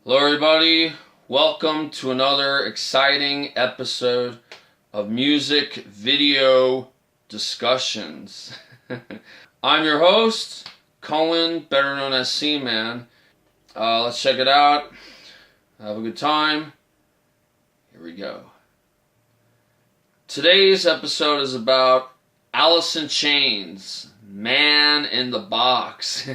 Hello everybody, welcome to another exciting episode of Music Video Discussions. I'm your host, Cullen, better known as C-Man. Let's check it out, have a good time. Here we go. Today's episode is about Alice in Chains, Man in the Box.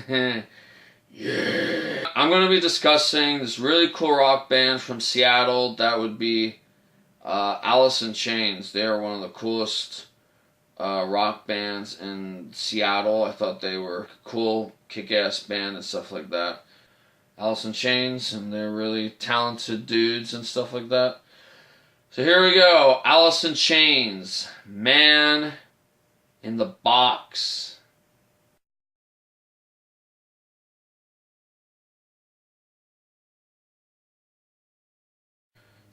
Yeah. I'm going to be discussing this really cool rock band from Seattle. That would be Alice in Chains. They are one of the coolest rock bands in Seattle. I thought they were a cool, kick-ass band and stuff like that. Alice in Chains, and they're really talented dudes and stuff like that. So here we go. Alice in Chains, Man in the Box.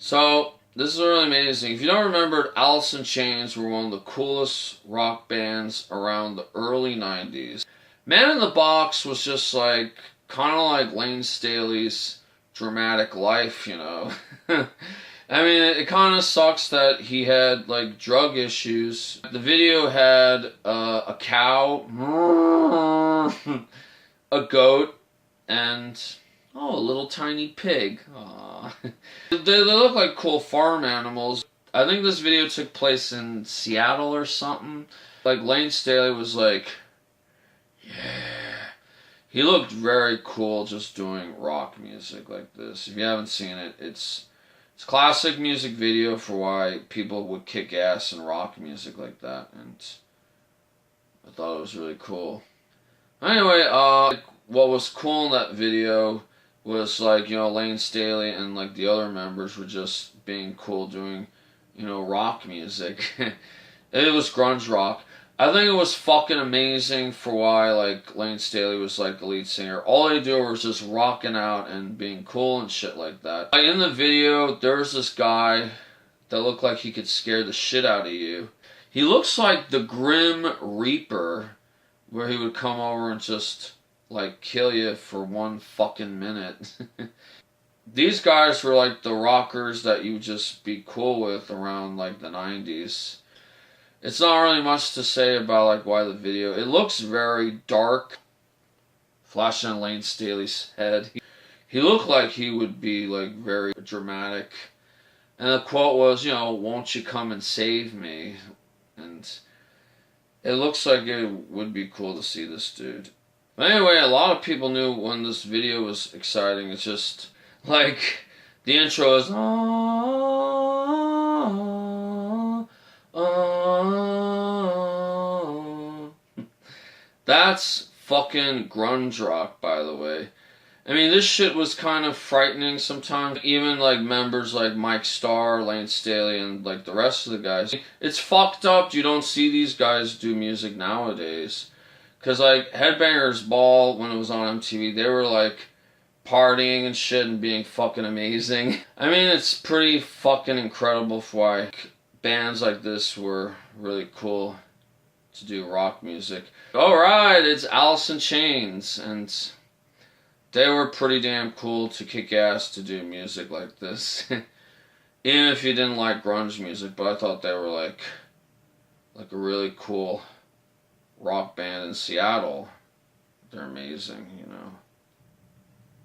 So, this is really amazing. If you don't remember, Alice in Chains were one of the coolest rock bands around the early 90s. Man in the Box was just like, kind of like Layne Staley's dramatic life, you know. I mean, it kind of sucks that he had, like, drug issues. The video had a cow, a goat, and a little tiny pig. Aww. They look like cool farm animals. I think this video took place in Seattle or something. Like, Layne Staley was like, yeah. He looked very cool just doing rock music like this. If you haven't seen it, it's classic music video for why people would kick ass in rock music like that. And I thought it was really cool. Anyway, what was cool in that video was, like, you know, Layne Staley and, like, the other members were just being cool doing, you know, rock music. It was grunge rock. I think it was fucking amazing for why, like, Layne Staley was, like, the lead singer. All they do was just rocking out and being cool and shit like that. Like, in the video, there's this guy that looked like he could scare the shit out of you. He looks like the Grim Reaper, where he would come over and just, like, kill you for 1 fucking minute. These guys were like the rockers that you would just be cool with around, like, the 90s. It's not really much to say about, like, why the video. It looks very dark. Flashing on Layne Staley's head. He looked like he would be, like, very dramatic. And the quote was, you know, "Won't you come and save me?" And it looks like it would be cool to see this dude. But anyway, a lot of people knew when this video was exciting. It's just, like, the intro is, That's fucking grunge rock, by the way. I mean, this shit was kind of frightening sometimes. Even, like, members like Mike Starr, Layne Staley, and, like, the rest of the guys. It's fucked up you don't see these guys do music nowadays. Because, like, Headbangers Ball, when it was on MTV, they were, like, partying and shit and being fucking amazing. I mean, it's pretty fucking incredible for why bands like this were really cool to do rock music. Alright, it's Alice in Chains, and they were pretty damn cool to kick ass to do music like this. Even if you didn't like grunge music, but I thought they were like a really cool rock band in Seattle. They're amazing, you know.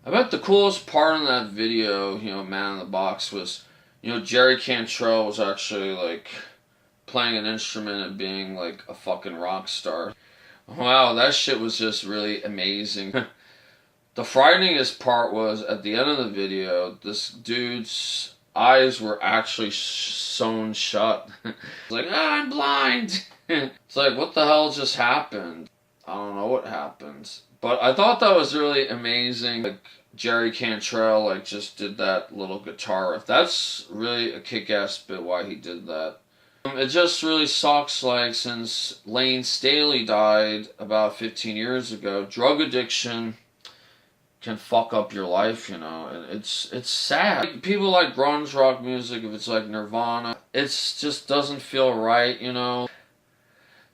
I bet the coolest part in that video, you know, Man in the Box, was, you know, Jerry Cantrell was actually, like, playing an instrument and being, like, a fucking rock star. Wow, that shit was just really amazing. The frighteningest part was, at the end of the video, this dude's eyes were actually sewn shut. It's like, I'm blind! It's like, what the hell just happened? I don't know what happened. But I thought that was really amazing. Like, Jerry Cantrell, like, just did that little guitar riff. That's really a kick-ass bit why he did that. It just really sucks, like, since Layne Staley died about 15 years ago, drug addiction can fuck up your life, you know, and it's sad. People like grunge rock music, if it's like Nirvana, it just doesn't feel right, you know,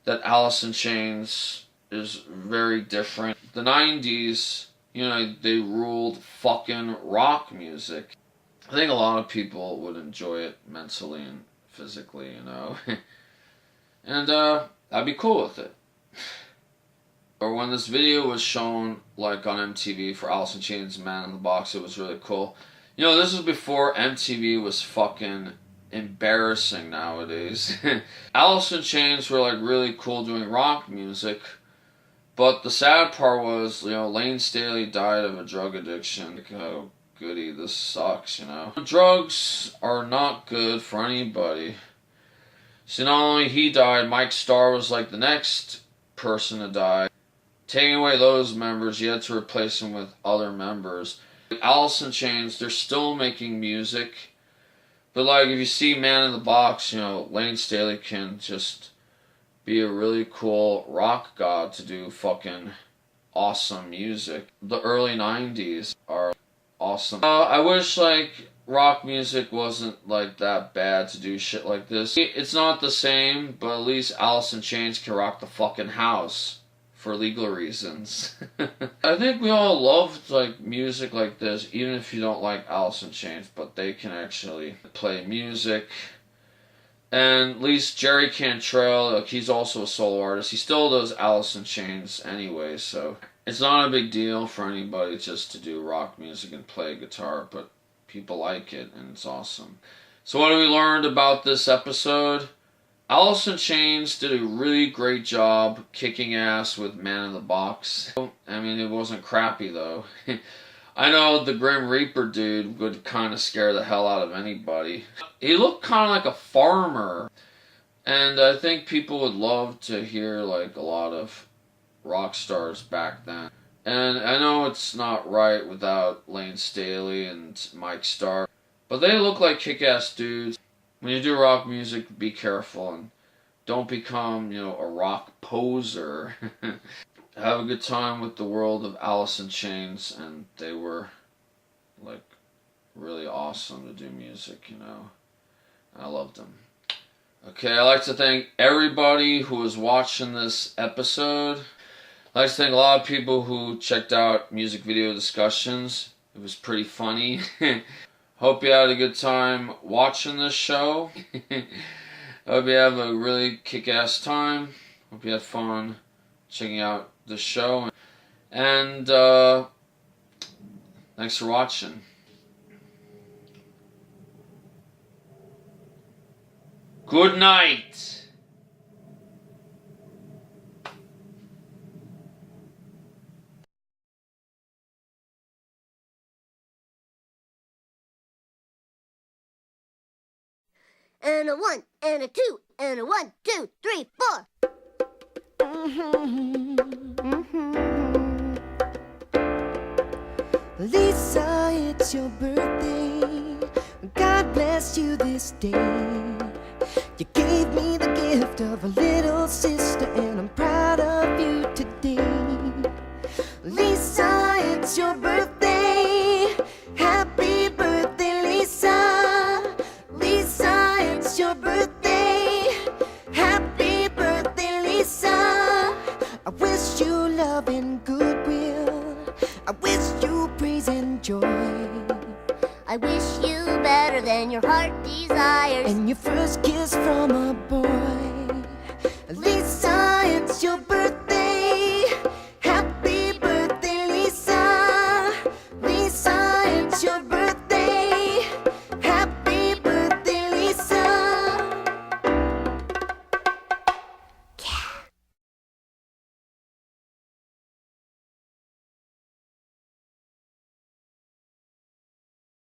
that Alice in Chains is very different. The 90s, you know, they ruled fucking rock music. I think a lot of people would enjoy it mentally and physically, you know. And I'd be cool with it. Or when this video was shown, like on MTV for Alice in Chains' Man in the Box, it was really cool. You know, this was before MTV was fucking embarrassing nowadays. Alice in Chains were like really cool doing rock music, but the sad part was, you know, Layne Staley died of a drug addiction. Like, oh, goody, this sucks, you know. Drugs are not good for anybody. So not only he died, Mike Starr was like the next person to die. Taking away those members, you had to replace them with other members. Alice in Chains, they're still making music. But like, if you see Man in the Box, you know, Layne Staley can just be a really cool rock god to do fucking awesome music. The early 90s are awesome. I wish like rock music wasn't like that bad to do shit like this. It's not the same, but at least Alice in Chains can rock the fucking house. For legal reasons. I think we all loved like music like this, even if you don't like Alice in Chains, but they can actually play music. And at least Jerry Cantrell, like, he's also a solo artist. He still does Alice in Chains anyway, so it's not a big deal for anybody just to do rock music and play guitar, but people like it and it's awesome. So what have we learned about this episode? Alice in Chains did a really great job kicking ass with Man in the Box. I mean, it wasn't crappy though. I know the Grim Reaper dude would kind of scare the hell out of anybody. He looked kind of like a farmer. And I think people would love to hear like a lot of rock stars back then. And I know it's not right without Layne Staley and Mike Starr, but they look like kick-ass dudes. When you do rock music, be careful and don't become, you know, a rock poser. Have a good time with the world of Alice in Chains, and they were, like, really awesome to do music, you know. I loved them. Okay, I'd like to thank everybody who was watching this episode. I'd like to thank a lot of people who checked out music video discussions. It was pretty funny. Hope you had a good time watching this show. Hope you have a really kick-ass time. Hope you had fun checking out the show. And thanks for watching. Good night. And a 1, and a 2, and a 1, 2, 3, 4. Lisa, it's your birthday. God bless you this day. You gave me the gift of a little sister, and I'm proud of you today. Lisa, it's your birthday. Happy birthday, Lisa. Lisa, it's your birthday. Happy birthday, Lisa. I wish you love and goodwill. I wish you praise and joy. I wish you better than your heart desires. And your first kiss from a boy. Lisa, it's your birthday. Happy birthday, Lisa. Lisa.